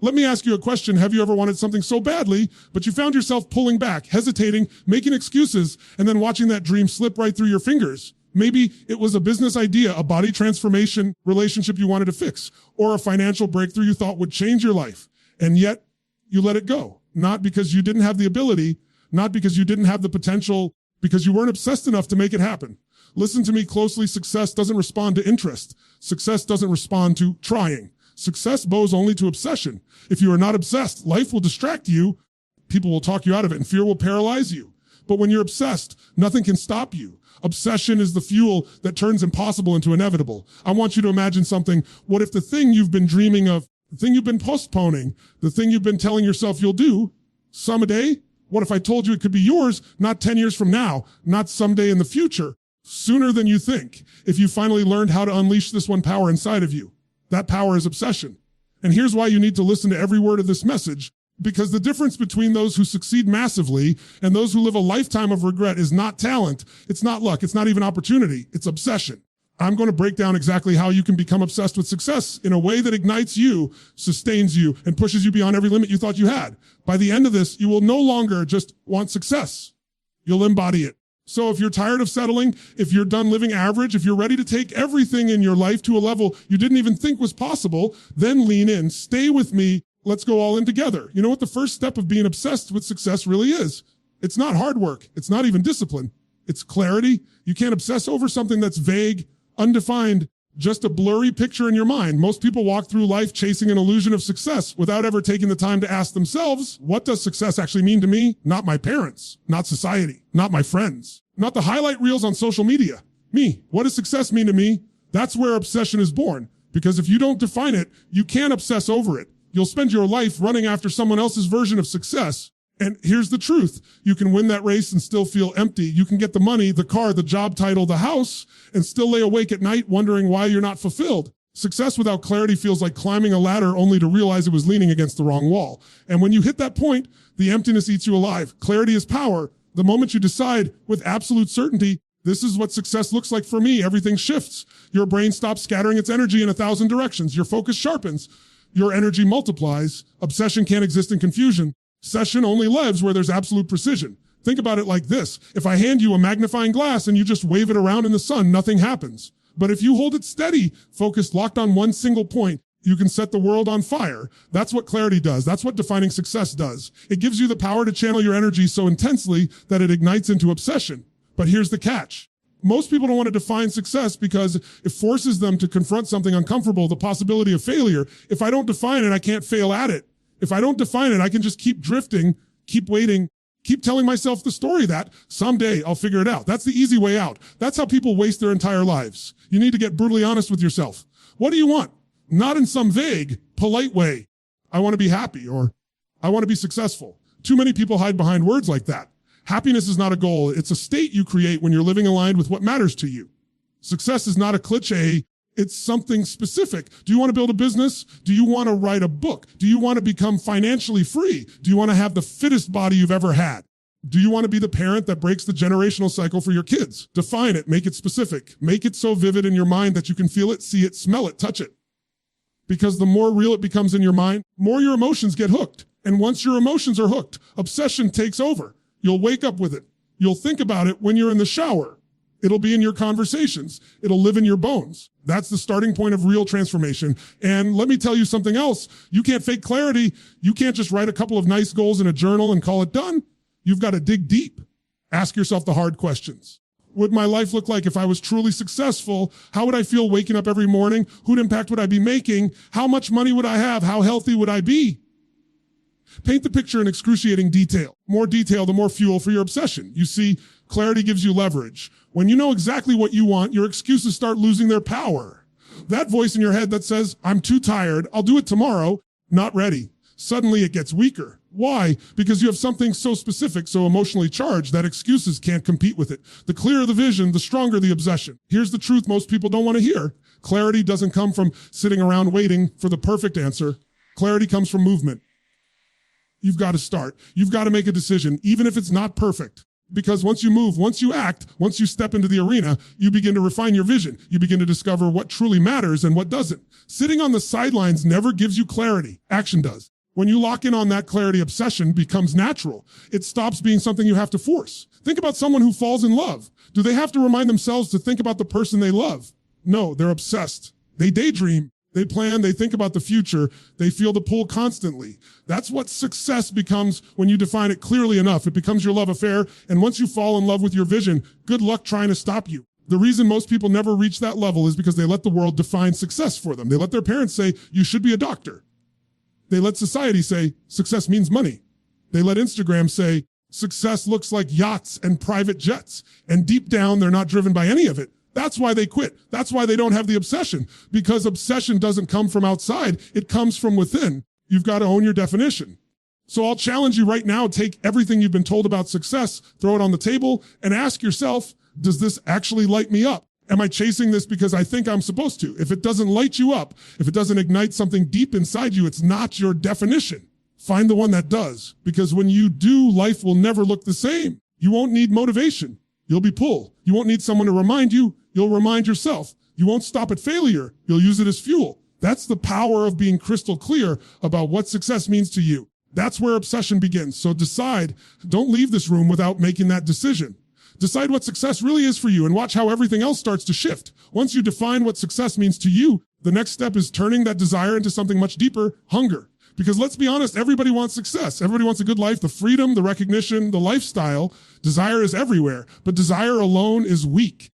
Let me ask you a question. Have you ever wanted something so badly, but you found yourself pulling back, hesitating, making excuses, and then watching that dream slip right through your fingers? Maybe it was a business idea, a body transformation relationship you wanted to fix, or a financial breakthrough you thought would change your life. And yet you let it go, not because you didn't have the ability, not because you didn't have the potential, because you weren't obsessed enough to make it happen. Listen to me closely. Success doesn't respond to interest. Success doesn't respond to trying. Success bows only to obsession. If you are not obsessed, life will distract you. People will talk you out of it and fear will paralyze you. But when you're obsessed, nothing can stop you. Obsession is the fuel that turns impossible into inevitable. I want you to imagine something. What if the thing you've been dreaming of, the thing you've been postponing, the thing you've been telling yourself you'll do, someday? What if I told you it could be yours, not 10 years from now, not someday in the future, sooner than you think, if you finally learned how to unleash this one power inside of you? That power is obsession. And here's why you need to listen to every word of this message, because the difference between those who succeed massively and those who live a lifetime of regret is not talent. It's not luck. It's not even opportunity. It's obsession. I'm going to break down exactly how you can become obsessed with success in a way that ignites you, sustains you, and pushes you beyond every limit you thought you had. By the end of this, you will no longer just want success. You'll embody it. So if you're tired of settling, if you're done living average, if you're ready to take everything in your life to a level you didn't even think was possible, then lean in, stay with me. Let's go all in together. You know what the first step of being obsessed with success really is? It's not hard work. It's not even discipline. It's clarity. You can't obsess over something that's vague, undefined, just a blurry picture in your mind. Most people walk through life chasing an illusion of success without ever taking the time to ask themselves, what does success actually mean to me? Not my parents, not society, not my friends, not the highlight reels on social media. Me, what does success mean to me? That's where obsession is born. Because if you don't define it, you can't obsess over it. You'll spend your life running after someone else's version of success. And here's the truth. You can win that race and still feel empty. You can get the money, the car, the job title, the house, and still lay awake at night wondering why you're not fulfilled. Success without clarity feels like climbing a ladder only to realize it was leaning against the wrong wall. And when you hit that point, the emptiness eats you alive. Clarity is power. The moment you decide with absolute certainty, this is what success looks like for me, everything shifts. Your brain stops scattering its energy in 1,000 directions. Your focus sharpens. Your energy multiplies. Obsession can't exist in confusion. Obsession only lives where there's absolute precision. Think about it like this. If I hand you a magnifying glass and you just wave it around in the sun, nothing happens. But if you hold it steady, focused, locked on one single point, you can set the world on fire. That's what clarity does. That's what defining success does. It gives you the power to channel your energy so intensely that it ignites into obsession. But here's the catch. Most people don't want to define success because it forces them to confront something uncomfortable, the possibility of failure. If I don't define it, I can't fail at it. If I don't define it, I can just keep drifting, keep waiting, keep telling myself the story that someday I'll figure it out. That's the easy way out. That's how people waste their entire lives. You need to get brutally honest with yourself. What do you want? Not in some vague, polite way. I want to be happy or I want to be successful. Too many people hide behind words like that. Happiness is not a goal. It's a state you create when you're living aligned with what matters to you. Success is not a cliche. It's something specific. Do you want to build a business? Do you want to write a book? Do you want to become financially free? Do you want to have the fittest body you've ever had? Do you want to be the parent that breaks the generational cycle for your kids? Define it. Make it specific. Make it so vivid in your mind that you can feel it, see it, smell it, touch it. Because the more real it becomes in your mind, more your emotions get hooked. And once your emotions are hooked, obsession takes over. You'll wake up with it. You'll think about it when you're in the shower. It'll be in your conversations. It'll live in your bones. That's the starting point of real transformation. And let me tell you something else. You can't fake clarity. You can't just write a couple of nice goals in a journal and call it done. You've got to dig deep. Ask yourself the hard questions. What would my life look like if I was truly successful? How would I feel waking up every morning? Whose impact would I be making? How much money would I have? How healthy would I be? Paint the picture in excruciating detail. More detail, the more fuel for your obsession. You see, clarity gives you leverage. When you know exactly what you want, your excuses start losing their power. That voice in your head that says, I'm too tired, I'll do it tomorrow, not ready. Suddenly it gets weaker. Why? Because you have something so specific, so emotionally charged that excuses can't compete with it. The clearer the vision, the stronger the obsession. Here's the truth most people don't want to hear. Clarity doesn't come from sitting around waiting for the perfect answer. Clarity comes from movement. You've got to start. You've got to make a decision, even if it's not perfect. Because once you move, once you act, once you step into the arena, you begin to refine your vision. You begin to discover what truly matters and what doesn't. Sitting on the sidelines never gives you clarity. Action does. When you lock in on that clarity, obsession becomes natural. It stops being something you have to force. Think about someone who falls in love. Do they have to remind themselves to think about the person they love? No, they're obsessed. They daydream. They plan, they think about the future, they feel the pull constantly. That's what success becomes when you define it clearly enough. It becomes your love affair, and once you fall in love with your vision, good luck trying to stop you. The reason most people never reach that level is because they let the world define success for them. They let their parents say, you should be a doctor. They let society say, success means money. They let Instagram say, success looks like yachts and private jets. And deep down, they're not driven by any of it. That's why they quit. That's why they don't have the obsession, because obsession doesn't come from outside. It comes from within. You've got to own your definition. So I'll challenge you right now, take everything you've been told about success, throw it on the table, and ask yourself, does this actually light me up? Am I chasing this because I think I'm supposed to? If it doesn't light you up, if it doesn't ignite something deep inside you, it's not your definition. Find the one that does, because when you do, life will never look the same. You won't need motivation. You'll be pulled. You won't need someone to remind you. You'll remind yourself. You won't stop at failure. You'll use it as fuel. That's the power of being crystal clear about what success means to you. That's where obsession begins. So decide, don't leave this room without making that decision. Decide what success really is for you and watch how everything else starts to shift. Once you define what success means to you, the next step is turning that desire into something much deeper, hunger. Because let's be honest, everybody wants success. Everybody wants a good life, the freedom, the recognition, the lifestyle. Desire is everywhere, but desire alone is weak.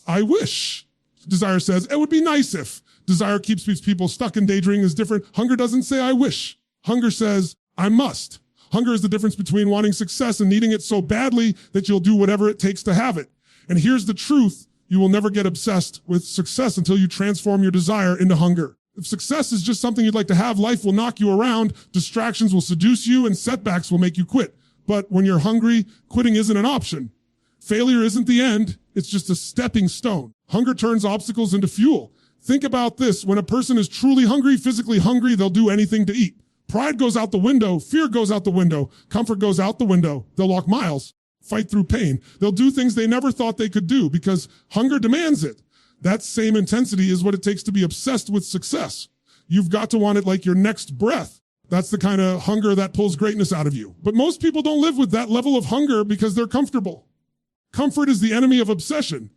I wish. Desire says, it would be nice if. Desire keeps people stuck in daydreaming is different. Hunger doesn't say, I wish. Hunger says, I must. Hunger is the difference between wanting success and needing it so badly that you'll do whatever it takes to have it. And here's the truth. You will never get obsessed with success until you transform your desire into hunger. If success is just something you'd like to have, life will knock you around, distractions will seduce you, and setbacks will make you quit. But when you're hungry, quitting isn't an option. Failure isn't the end. It's just a stepping stone. Hunger turns obstacles into fuel. Think about this. When a person is truly hungry, physically hungry, they'll do anything to eat. Pride goes out the window. Fear goes out the window. Comfort goes out the window. They'll walk miles, fight through pain. They'll do things they never thought they could do because hunger demands it. That same intensity is what it takes to be obsessed with success. You've got to want it like your next breath. That's the kind of hunger that pulls greatness out of you. But most people don't live with that level of hunger because they're comfortable. Comfort is the enemy of obsession.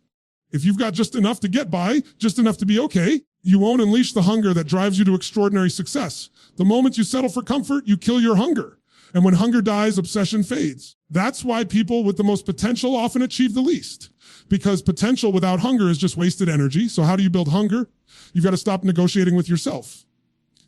If you've got just enough to get by, just enough to be okay, you won't unleash the hunger that drives you to extraordinary success. The moment you settle for comfort, you kill your hunger. And when hunger dies, obsession fades. That's why people with the most potential often achieve the least. Because potential without hunger is just wasted energy. So how do you build hunger? You've got to stop negotiating with yourself.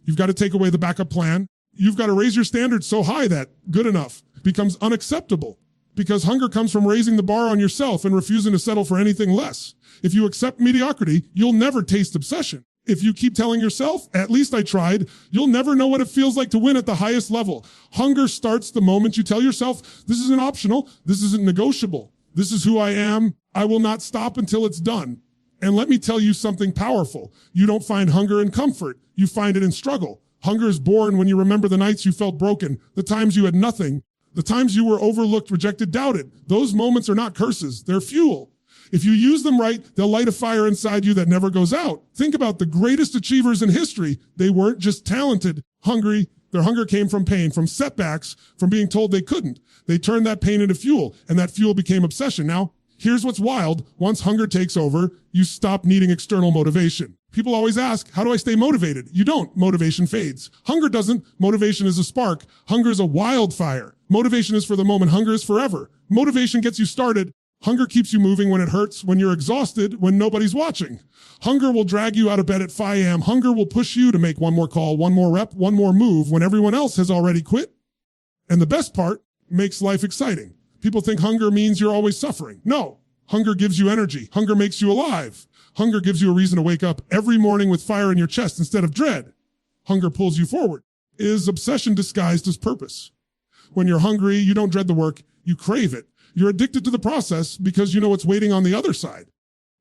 You've got to take away the backup plan. You've got to raise your standards so high that good enough becomes unacceptable. Because hunger comes from raising the bar on yourself and refusing to settle for anything less. If you accept mediocrity, you'll never taste obsession. If you keep telling yourself, at least I tried, you'll never know what it feels like to win at the highest level. Hunger starts the moment you tell yourself, this isn't optional, this isn't negotiable. This is who I am. I will not stop until it's done. And let me tell you something powerful. You don't find hunger in comfort. You find it in struggle. Hunger is born when you remember the nights you felt broken, the times you had nothing, the times you were overlooked, rejected, doubted. Those moments are not curses. They're fuel. If you use them right, they'll light a fire inside you that never goes out. Think about the greatest achievers in history. They weren't just talented, hungry. Their hunger came from pain, from setbacks, from being told they couldn't. They turned that pain into fuel, and that fuel became obsession. Now, here's what's wild. Once hunger takes over, you stop needing external motivation. People always ask, how do I stay motivated? You don't. Motivation fades. Hunger doesn't. Motivation is a spark. Hunger is a wildfire. Motivation is for the moment. Hunger is forever. Motivation gets you started. Hunger keeps you moving when it hurts, when you're exhausted, when nobody's watching. Hunger will drag you out of bed at 5 a.m. Hunger will push you to make one more call, one more rep, one more move when everyone else has already quit. And the best part makes life exciting. People think hunger means you're always suffering. No. Hunger gives you energy. Hunger makes you alive. Hunger gives you a reason to wake up every morning with fire in your chest instead of dread. Hunger pulls you forward. Is obsession disguised as purpose? When you're hungry, you don't dread the work, you crave it. You're addicted to the process because you know what's waiting on the other side.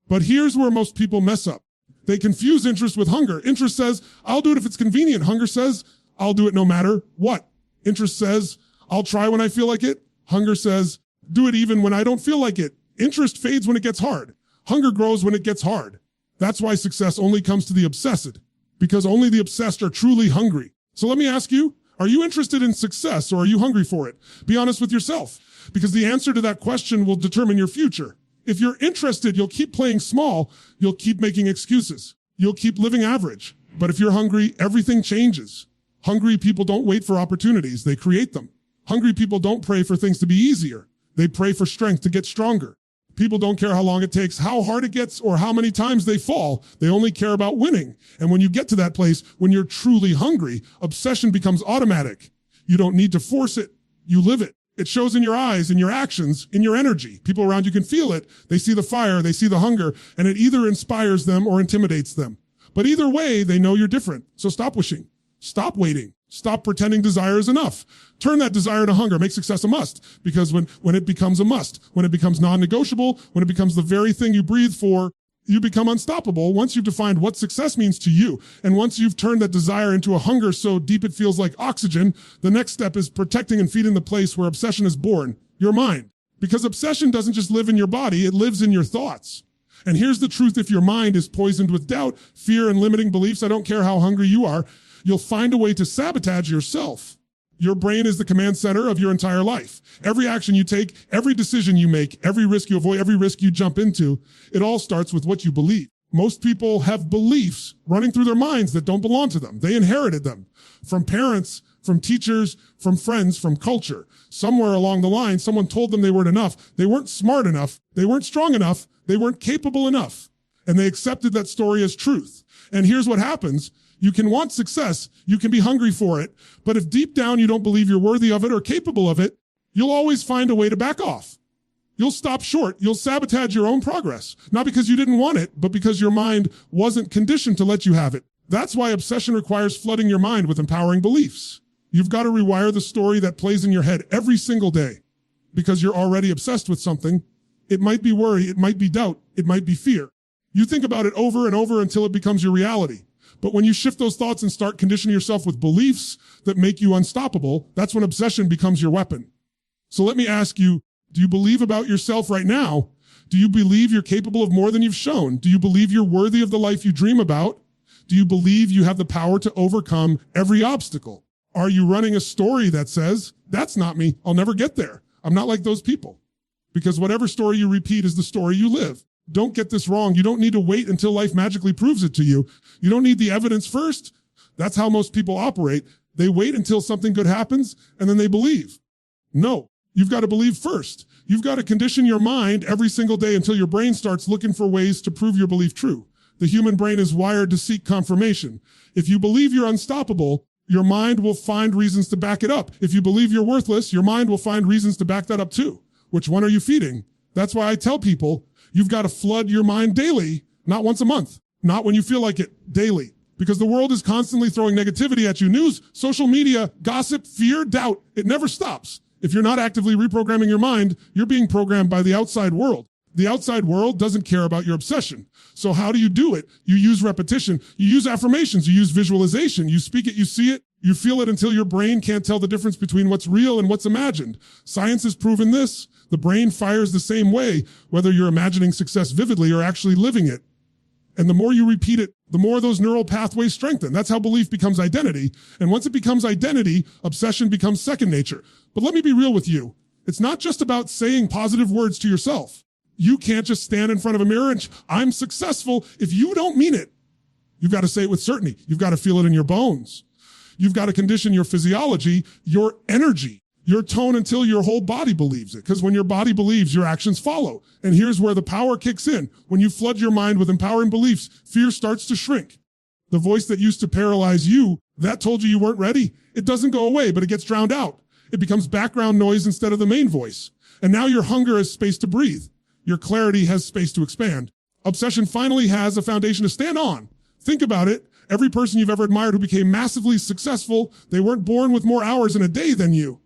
But here's where most people mess up. They confuse interest with hunger. Interest says, I'll do it if it's convenient. Hunger says, I'll do it no matter what. Interest says, I'll try when I feel like it. Hunger says, do it even when I don't feel like it. Interest fades when it gets hard. Hunger grows when it gets hard. That's why success only comes to the obsessed, because only the obsessed are truly hungry. So let me ask you, Are you interested in success or are you hungry for it? Be honest with yourself, because the answer to that question will determine your future. If you're interested, you'll keep playing small. You'll keep making excuses. You'll keep living average. But if you're hungry, everything changes. Hungry people don't wait for opportunities. They create them. Hungry people don't pray for things to be easier. They pray for strength to get stronger. People don't care how long it takes, how hard it gets, or how many times they fall. They only care about winning. And when you get to that place, when you're truly hungry, obsession becomes automatic. You don't need to force it. You live it. It shows in your eyes, in your actions, in your energy. People around you can feel it. They see the fire, they see the hunger, and it either inspires them or intimidates them. But either way, they know you're different. So stop wishing. Stop waiting. Stop pretending desire is enough. Turn that desire to hunger. Make success a must. Because when it becomes a must, when it becomes non-negotiable, when it becomes the very thing you breathe for, you become unstoppable once you've defined what success means to you. And once you've turned that desire into a hunger so deep it feels like oxygen, the next step is protecting and feeding the place where obsession is born, your mind. Because obsession doesn't just live in your body, it lives in your thoughts. And here's the truth: if your mind is poisoned with doubt, fear, and limiting beliefs, I don't care how hungry you are, you'll find a way to sabotage yourself. Your brain is the command center of your entire life. Every action you take, every decision you make, every risk you avoid, every risk you jump into, it all starts with what you believe. Most people have beliefs running through their minds that don't belong to them. They inherited them from parents, from teachers, from friends, from culture. Somewhere along the line, someone told them they weren't enough. They weren't smart enough. They weren't strong enough. They weren't capable enough. And they accepted that story as truth. And here's what happens. You can want success. You can be hungry for it. But if deep down you don't believe you're worthy of it or capable of it, you'll always find a way to back off. You'll stop short. You'll sabotage your own progress. Not because you didn't want it, but because your mind wasn't conditioned to let you have it. That's why obsession requires flooding your mind with empowering beliefs. You've got to rewire the story that plays in your head every single day. Because you're already obsessed with something. It might be worry. It might be doubt. It might be fear. You think about it over and over until it becomes your reality. But when you shift those thoughts and start conditioning yourself with beliefs that make you unstoppable, that's when obsession becomes your weapon. So let me ask you, do you believe about yourself right now? Do you believe you're capable of more than you've shown? Do you believe you're worthy of the life you dream about? Do you believe you have the power to overcome every obstacle? Are you running a story that says, that's not me, I'll never get there, I'm not like those people? Because whatever story you repeat is the story you live. Don't get this wrong. You don't need to wait until life magically proves it to you. You don't need the evidence first. That's how most people operate. They wait until something good happens and then they believe. No, you've got to believe first. You've got to condition your mind every single day until your brain starts looking for ways to prove your belief true. The human brain is wired to seek confirmation. If you believe you're unstoppable, your mind will find reasons to back it up. If you believe you're worthless, your mind will find reasons to back that up too. Which one are you feeding? That's why I tell people, you've got to flood your mind daily, not once a month, not when you feel like it, daily. Because the world is constantly throwing negativity at you. News, social media, gossip, fear, doubt. It never stops. If you're not actively reprogramming your mind, you're being programmed by the outside world. The outside world doesn't care about your obsession. So how do you do it? You use repetition. You use affirmations. You use visualization. You speak it, you see it, you feel it until your brain can't tell the difference between what's real and what's imagined. Science has proven this. The brain fires the same way, whether you're imagining success vividly or actually living it. And the more you repeat it, the more those neural pathways strengthen. That's how belief becomes identity. And once it becomes identity, obsession becomes second nature. But let me be real with you. It's not just about saying positive words to yourself. You can't just stand in front of a mirror and I'm successful if you don't mean it. You've got to say it with certainty. You've got to feel it in your bones. You've got to condition your physiology, your energy, your tone until your whole body believes it. Because when your body believes, your actions follow. And here's where the power kicks in. When you flood your mind with empowering beliefs, fear starts to shrink. The voice that used to paralyze you, that told you you weren't ready, it doesn't go away, but it gets drowned out. It becomes background noise instead of the main voice. And now your hunger has space to breathe. Your clarity has space to expand. Obsession finally has a foundation to stand on. Think about it. Every person you've ever admired who became massively successful, they weren't born with more hours in a day than you.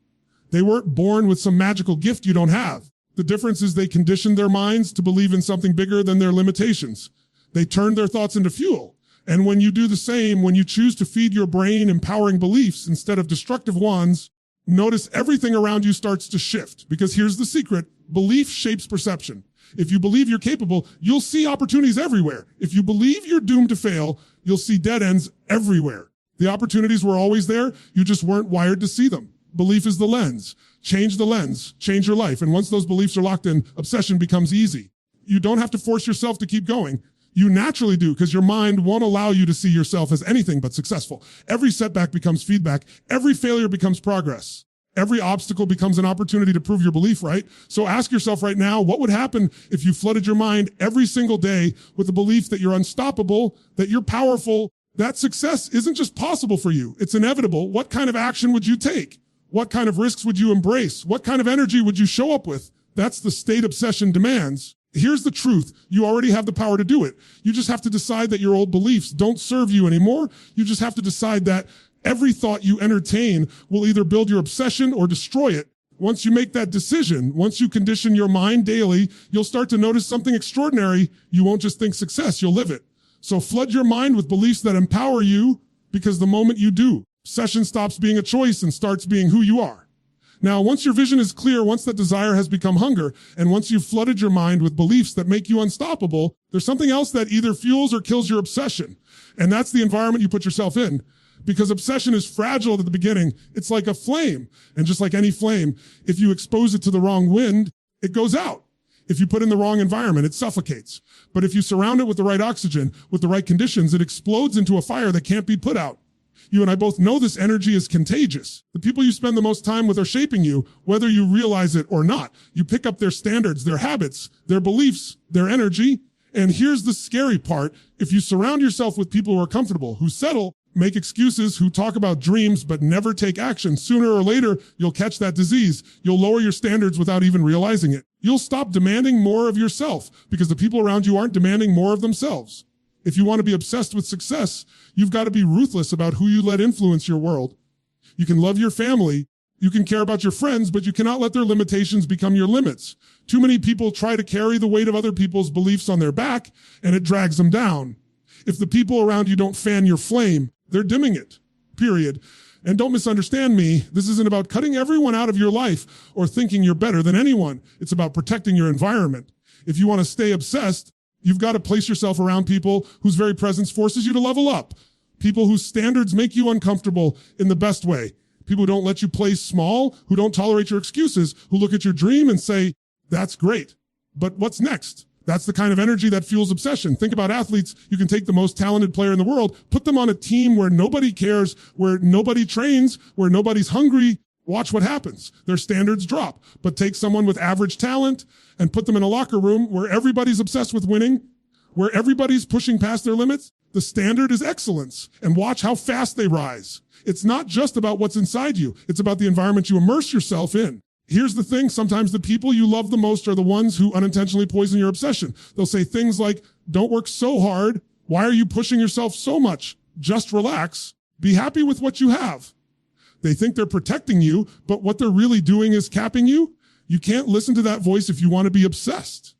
They weren't born with some magical gift you don't have. The difference is they conditioned their minds to believe in something bigger than their limitations. They turned their thoughts into fuel. And when you do the same, when you choose to feed your brain empowering beliefs instead of destructive ones, notice everything around you starts to shift. Because here's the secret. Belief shapes perception. If you believe you're capable, you'll see opportunities everywhere. If you believe you're doomed to fail, you'll see dead ends everywhere. The opportunities were always there. You just weren't wired to see them. Belief is the lens. Change the lens. Change your life. And once those beliefs are locked in, obsession becomes easy. You don't have to force yourself to keep going. You naturally do, because your mind won't allow you to see yourself as anything but successful. Every setback becomes feedback. Every failure becomes progress. Every obstacle becomes an opportunity to prove your belief right. So ask yourself right now, what would happen if you flooded your mind every single day with the belief that you're unstoppable, that you're powerful, that success isn't just possible for you, it's inevitable? What kind of action would you take? What kind of risks would you embrace? What kind of energy would you show up with? That's the state obsession demands. Here's the truth. You already have the power to do it. You just have to decide that your old beliefs don't serve you anymore. You just have to decide that every thought you entertain will either build your obsession or destroy it. Once you make that decision, once you condition your mind daily, you'll start to notice something extraordinary. You won't just think success, you'll live it. So flood your mind with beliefs that empower you, because the moment you do, obsession stops being a choice and starts being who you are. Now, once your vision is clear, once that desire has become hunger, and once you've flooded your mind with beliefs that make you unstoppable, there's something else that either fuels or kills your obsession. And that's the environment you put yourself in. Because obsession is fragile at the beginning. It's like a flame. And just like any flame, if you expose it to the wrong wind, it goes out. If you put it in the wrong environment, it suffocates. But if you surround it with the right oxygen, with the right conditions, it explodes into a fire that can't be put out. You and I both know this energy is contagious. The people you spend the most time with are shaping you, whether you realize it or not. You pick up their standards, their habits, their beliefs, their energy. And here's the scary part. If you surround yourself with people who are comfortable, who settle, make excuses, who talk about dreams but never take action, sooner or later, you'll catch that disease. You'll lower your standards without even realizing it. You'll stop demanding more of yourself because the people around you aren't demanding more of themselves. If you want to be obsessed with success, you've got to be ruthless about who you let influence your world. You can love your family, you can care about your friends, but you cannot let their limitations become your limits. Too many people try to carry the weight of other people's beliefs on their back, and it drags them down. If the people around you don't fan your flame, they're dimming it, period. And don't misunderstand me, this isn't about cutting everyone out of your life or thinking you're better than anyone. It's about protecting your environment. If you want to stay obsessed, you've got to place yourself around people whose very presence forces you to level up. People whose standards make you uncomfortable in the best way. People who don't let you play small, who don't tolerate your excuses, who look at your dream and say, that's great, but what's next? That's the kind of energy that fuels obsession. Think about athletes. You can take the most talented player in the world, put them on a team where nobody cares, where nobody trains, where nobody's hungry. Watch what happens. Their standards drop. But take someone with average talent and put them in a locker room where everybody's obsessed with winning, where everybody's pushing past their limits. The standard is excellence. And watch how fast they rise. It's not just about what's inside you. It's about the environment you immerse yourself in. Here's the thing. Sometimes the people you love the most are the ones who unintentionally poison your obsession. They'll say things like, don't work so hard. Why are you pushing yourself so much? Just relax. Be happy with what you have. They think they're protecting you, but what they're really doing is capping you. You can't listen to that voice if you want to be obsessed.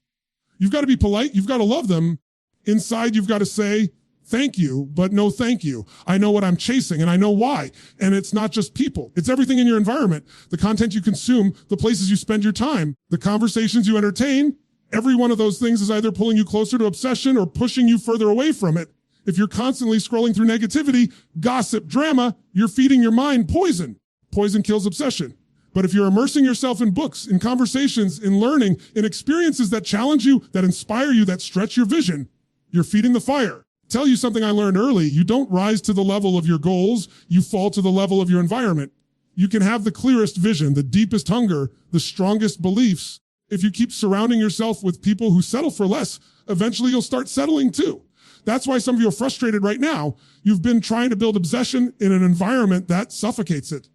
You've got to be polite. You've got to love them. Inside, you've got to say, thank you, but no thank you. I know what I'm chasing and I know why. And it's not just people. It's everything in your environment, the content you consume, the places you spend your time, the conversations you entertain. Every one of those things is either pulling you closer to obsession or pushing you further away from it. If you're constantly scrolling through negativity, gossip, drama, you're feeding your mind poison. Poison kills obsession. But if you're immersing yourself in books, in conversations, in learning, in experiences that challenge you, that inspire you, that stretch your vision, you're feeding the fire. Tell you something I learned early. You don't rise to the level of your goals. You fall to the level of your environment. You can have the clearest vision, the deepest hunger, the strongest beliefs. If you keep surrounding yourself with people who settle for less, eventually you'll start settling too. That's why some of you are frustrated right now. You've been trying to build obsession in an environment that suffocates it.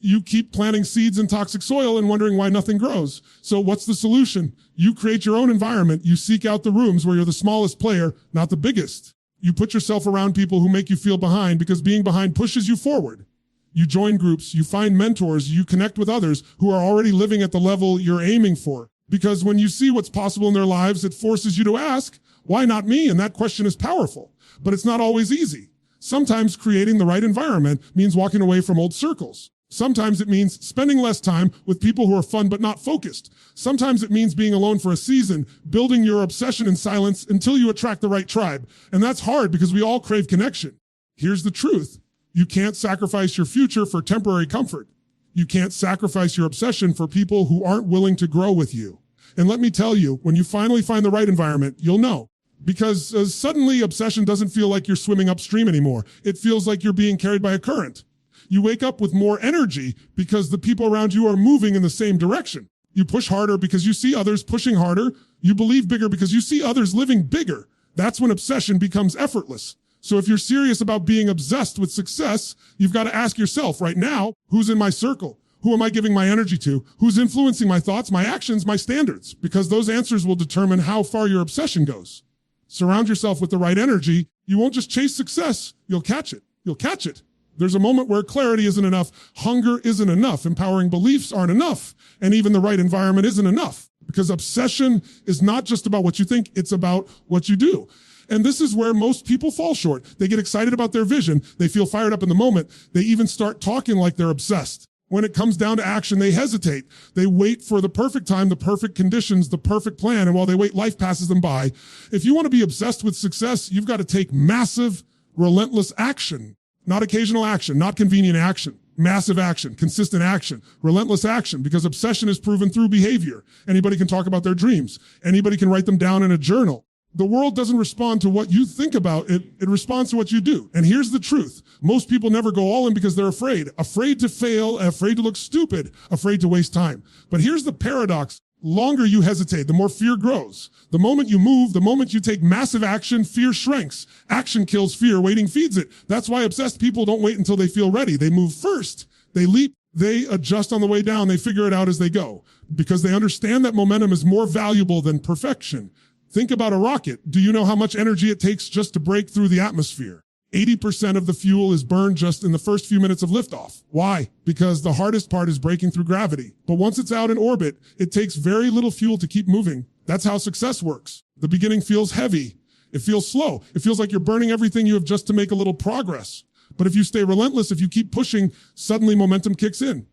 You keep planting seeds in toxic soil and wondering why nothing grows. So what's the solution? You create your own environment. You seek out the rooms where you're the smallest player, not the biggest. You put yourself around people who make you feel behind because being behind pushes you forward. You join groups, you find mentors, you connect with others who are already living at the level you're aiming for. Because when you see what's possible in their lives, it forces you to ask, why not me? And that question is powerful, but it's not always easy. Sometimes creating the right environment means walking away from old circles. Sometimes it means spending less time with people who are fun but not focused. Sometimes it means being alone for a season, building your obsession in silence until you attract the right tribe. And that's hard because we all crave connection. Here's the truth. You can't sacrifice your future for temporary comfort. You can't sacrifice your obsession for people who aren't willing to grow with you. And let me tell you, when you finally find the right environment, you'll know. Because suddenly obsession doesn't feel like you're swimming upstream anymore. It feels like you're being carried by a current. You wake up with more energy because the people around you are moving in the same direction. You push harder because you see others pushing harder. You believe bigger because you see others living bigger. That's when obsession becomes effortless. So if you're serious about being obsessed with success, you've got to ask yourself right now, who's in my circle? Who am I giving my energy to? Who's influencing my thoughts, my actions, my standards? Because those answers will determine how far your obsession goes. Surround yourself with the right energy. You won't just chase success. You'll catch it. You'll catch it. There's a moment where clarity isn't enough. Hunger isn't enough. Empowering beliefs aren't enough. And even the right environment isn't enough. Because obsession is not just about what you think. It's about what you do. And this is where most people fall short. They get excited about their vision. They feel fired up in the moment. They even start talking like they're obsessed. When it comes down to action, they hesitate. They wait for the perfect time, the perfect conditions, the perfect plan. And while they wait, life passes them by. If you want to be obsessed with success, you've got to take massive, relentless action. Not occasional action, not convenient action. Massive action, consistent action, relentless action, because obsession is proven through behavior. Anybody can talk about their dreams. Anybody can write them down in a journal. The world doesn't respond to what you think about it. It responds to what you do. And here's the truth. Most people never go all in because they're afraid. Afraid to fail, afraid to look stupid, afraid to waste time. But here's the paradox. Longer you hesitate, the more fear grows. The moment you move, the moment you take massive action, fear shrinks. Action kills fear, waiting feeds it. That's why obsessed people don't wait until they feel ready. They move first. They leap. They adjust on the way down. They figure it out as they go because they understand that momentum is more valuable than perfection. Think about a rocket. Do you know how much energy it takes just to break through the atmosphere? 80% of the fuel is burned just in the first few minutes of liftoff. Why? Because the hardest part is breaking through gravity. But once it's out in orbit, it takes very little fuel to keep moving. That's how success works. The beginning feels heavy. It feels slow. It feels like you're burning everything you have just to make a little progress. But if you stay relentless, if you keep pushing, suddenly momentum kicks in.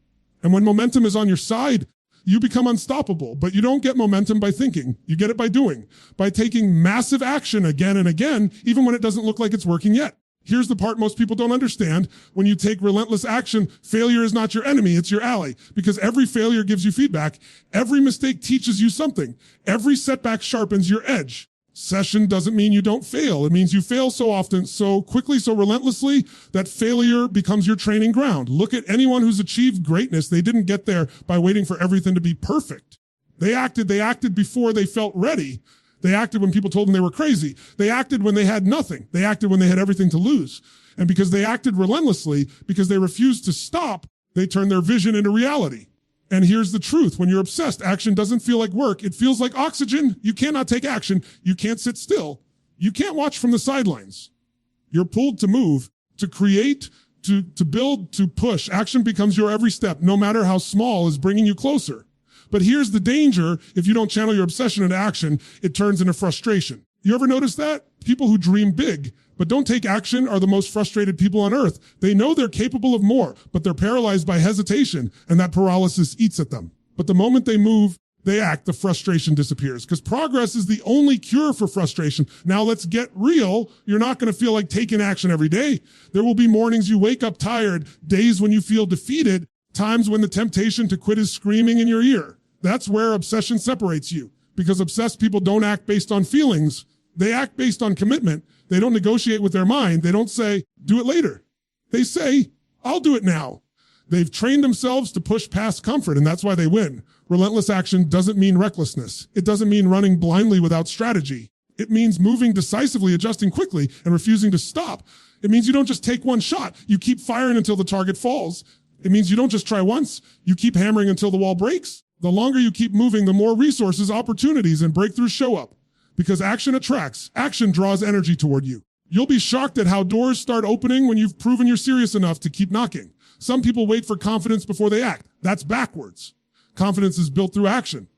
And when momentum is on your side, you become unstoppable. But you don't get momentum by thinking. You get it by doing, by taking massive action again and again, even when it doesn't look like it's working yet. Here's the part most people don't understand. When you take relentless action, failure is not your enemy, it's your ally. Because every failure gives you feedback. Every mistake teaches you something. Every setback sharpens your edge. Obsession doesn't mean you don't fail. It means you fail so often, so quickly, so relentlessly that failure becomes your training ground. Look at anyone who's achieved greatness. They didn't get there by waiting for everything to be perfect. They acted before they felt ready. They acted when people told them they were crazy. They acted when they had nothing. They acted when they had everything to lose. And because they acted relentlessly, because they refused to stop, they turned their vision into reality. And here's the truth. When you're obsessed, action doesn't feel like work. It feels like oxygen. You cannot take action. You can't sit still. You can't watch from the sidelines. You're pulled to move, to create, to build, to push. Action becomes your every step, no matter how small, is bringing you closer. But here's the danger. If you don't channel your obsession into action, it turns into frustration. You ever notice that? People who dream big but don't take action are the most frustrated people on earth. They know they're capable of more, but they're paralyzed by hesitation, and that paralysis eats at them. But the moment they move, they act, the frustration disappears, because progress is the only cure for frustration. Now let's get real. You're not going to feel like taking action every day. There will be mornings you wake up tired, days when you feel defeated, times when the temptation to quit is screaming in your ear. That's where obsession separates you, because obsessed people don't act based on feelings. They act based on commitment. They don't negotiate with their mind. They don't say, do it later. They say, I'll do it now. They've trained themselves to push past comfort, and that's why they win. Relentless action doesn't mean recklessness. It doesn't mean running blindly without strategy. It means moving decisively, adjusting quickly, and refusing to stop. It means you don't just take one shot. You keep firing until the target falls. It means you don't just try once. You keep hammering until the wall breaks. The longer you keep moving, the more resources, opportunities, and breakthroughs show up. Because action attracts. Action draws energy toward you. You'll be shocked at how doors start opening when you've proven you're serious enough to keep knocking. Some people wait for confidence before they act. That's backwards. Confidence is built through action.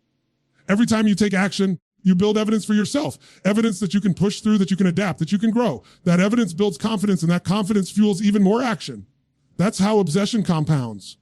Every time you take action, you build evidence for yourself. Evidence that you can push through, that you can adapt, that you can grow. That evidence builds confidence, and that confidence fuels even more action. That's how obsession compounds.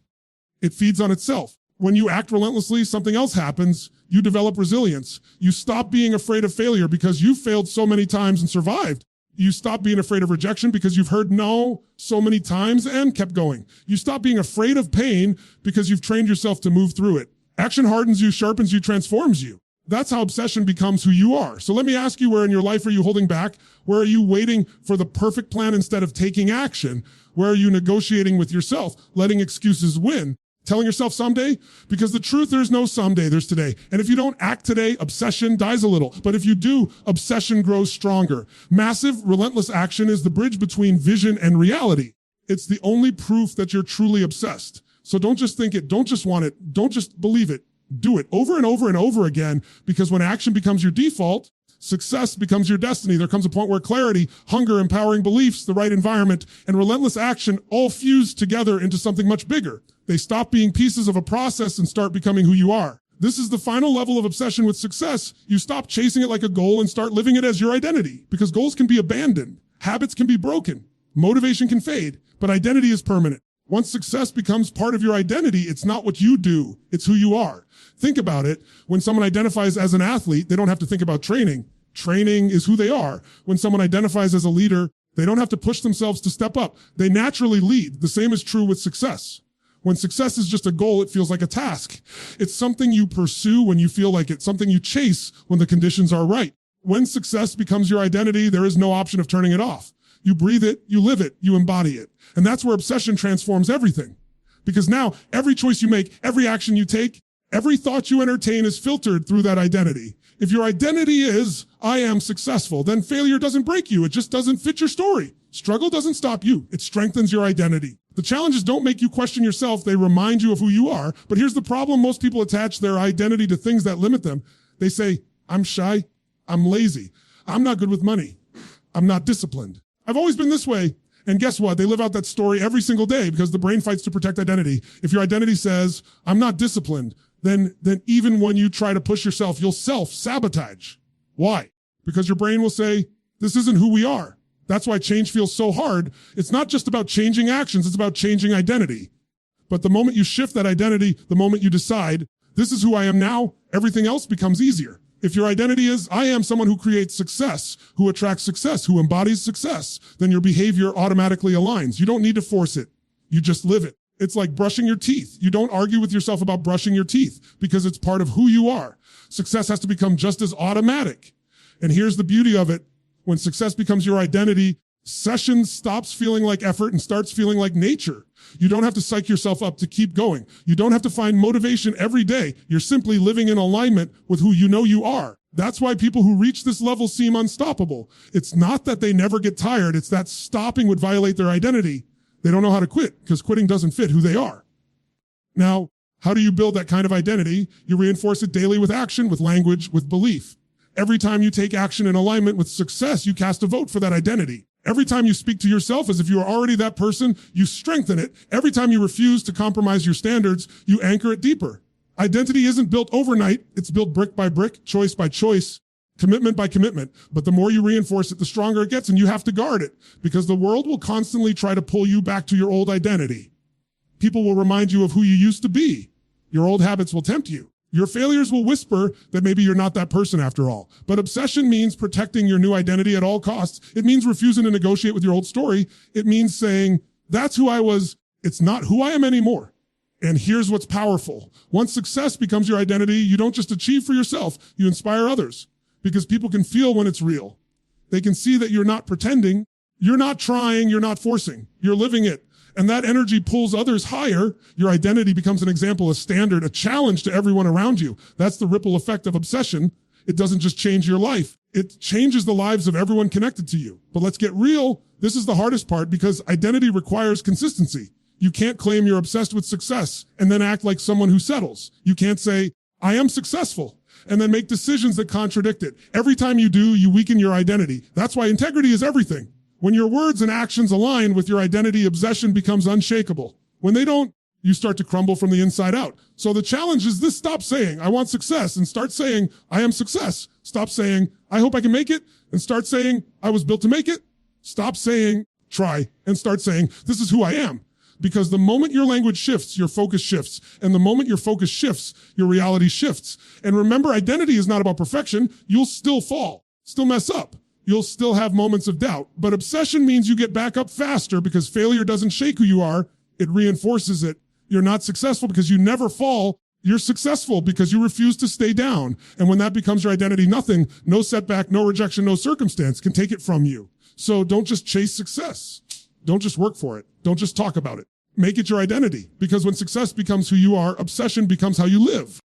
It feeds on itself. When you act relentlessly, something else happens. You develop resilience. You stop being afraid of failure because you've failed so many times and survived. You stop being afraid of rejection because you've heard no so many times and kept going. You stop being afraid of pain because you've trained yourself to move through it. Action hardens you, sharpens you, transforms you. That's how obsession becomes who you are. So let me ask you, where in your life are you holding back? Where are you waiting for the perfect plan instead of taking action? Where are you negotiating with yourself, letting excuses win? Telling yourself someday? Because the truth, there's no someday, there's today. And if you don't act today, obsession dies a little. But if you do, obsession grows stronger. Massive, relentless action is the bridge between vision and reality. It's the only proof that you're truly obsessed. So don't just think it, don't just want it, don't just believe it. Do it over and over and over again, because when action becomes your default, success becomes your destiny. There comes a point where clarity, hunger, empowering beliefs, the right environment, and relentless action all fuse together into something much bigger. They stop being pieces of a process and start becoming who you are. This is the final level of obsession with success. You stop chasing it like a goal and start living it as your identity, because goals can be abandoned. Habits can be broken. Motivation can fade, but identity is permanent. Once success becomes part of your identity, it's not what you do, it's who you are. Think about it. When someone identifies as an athlete, they don't have to think about training. Training is who they are. When someone identifies as a leader, they don't have to push themselves to step up. They naturally lead. The same is true with success. When success is just a goal, it feels like a task. It's something you pursue when you feel like it, something you chase when the conditions are right. When success becomes your identity, there is no option of turning it off. You breathe it, you live it, you embody it. And that's where obsession transforms everything. Because now every choice you make, every action you take, every thought you entertain is filtered through that identity. If your identity is, I am successful, then failure doesn't break you. It just doesn't fit your story. Struggle doesn't stop you. It strengthens your identity. The challenges don't make you question yourself. They remind you of who you are. But here's the problem. Most people attach their identity to things that limit them. They say, I'm shy. I'm lazy. I'm not good with money. I'm not disciplined. I've always been this way. And guess what? They live out that story every single day because the brain fights to protect identity. If your identity says, I'm not disciplined, then even when you try to push yourself, you'll self-sabotage. Why? Because your brain will say, this isn't who we are. That's why change feels so hard. It's not just about changing actions, it's about changing identity. But the moment you shift that identity, the moment you decide, this is who I am now, everything else becomes easier. If your identity is, I am someone who creates success, who attracts success, who embodies success, then your behavior automatically aligns. You don't need to force it. You just live it. It's like brushing your teeth. You don't argue with yourself about brushing your teeth because it's part of who you are. Success has to become just as automatic. And here's the beauty of it. When success becomes your identity, session stops feeling like effort and starts feeling like nature. You don't have to psych yourself up to keep going. You don't have to find motivation every day. You're simply living in alignment with who you know you are. That's why people who reach this level seem unstoppable. It's not that they never get tired. It's that stopping would violate their identity. They don't know how to quit because quitting doesn't fit who they are. Now, how do you build that kind of identity? You reinforce it daily with action, with language, with belief. Every time you take action in alignment with success, you cast a vote for that identity. Every time you speak to yourself as if you are already that person, you strengthen it. Every time you refuse to compromise your standards, you anchor it deeper. Identity isn't built overnight. It's built brick by brick, choice by choice, commitment by commitment. But the more you reinforce it, the stronger it gets, and you have to guard it because the world will constantly try to pull you back to your old identity. People will remind you of who you used to be. Your old habits will tempt you. Your failures will whisper that maybe you're not that person after all. But obsession means protecting your new identity at all costs. It means refusing to negotiate with your old story. It means saying, that's who I was. It's not who I am anymore. And here's what's powerful. Once success becomes your identity, you don't just achieve for yourself, you inspire others. Because people can feel when it's real. They can see that you're not pretending, you're not trying, you're not forcing, you're living it. And that energy pulls others higher. Your identity becomes an example, a standard, a challenge to everyone around you. That's the ripple effect of obsession. It doesn't just change your life. It changes the lives of everyone connected to you. But let's get real. This is the hardest part because identity requires consistency. You can't claim you're obsessed with success and then act like someone who settles. You can't say, I am successful, and then make decisions that contradict it. Every time you do, you weaken your identity. That's why integrity is everything. When your words and actions align with your identity, obsession becomes unshakable. When they don't, you start to crumble from the inside out. So the challenge is this: stop saying, I want success, and start saying, I am success. Stop saying, I hope I can make it, and start saying, I was built to make it. Stop saying, try, and start saying, this is who I am. Because the moment your language shifts, your focus shifts. And the moment your focus shifts, your reality shifts. And remember, identity is not about perfection. You'll still fall, still mess up. you'll still have moments of doubt. But obsession means you get back up faster because failure doesn't shake who you are. It reinforces it. You're not successful because you never fall. You're successful because you refuse to stay down. And when that becomes your identity, nothing, no setback, no rejection, no circumstance can take it from you. So don't just chase success. Don't just work for it. Don't just talk about it. Make it your identity, because when success becomes who you are, obsession becomes how you live.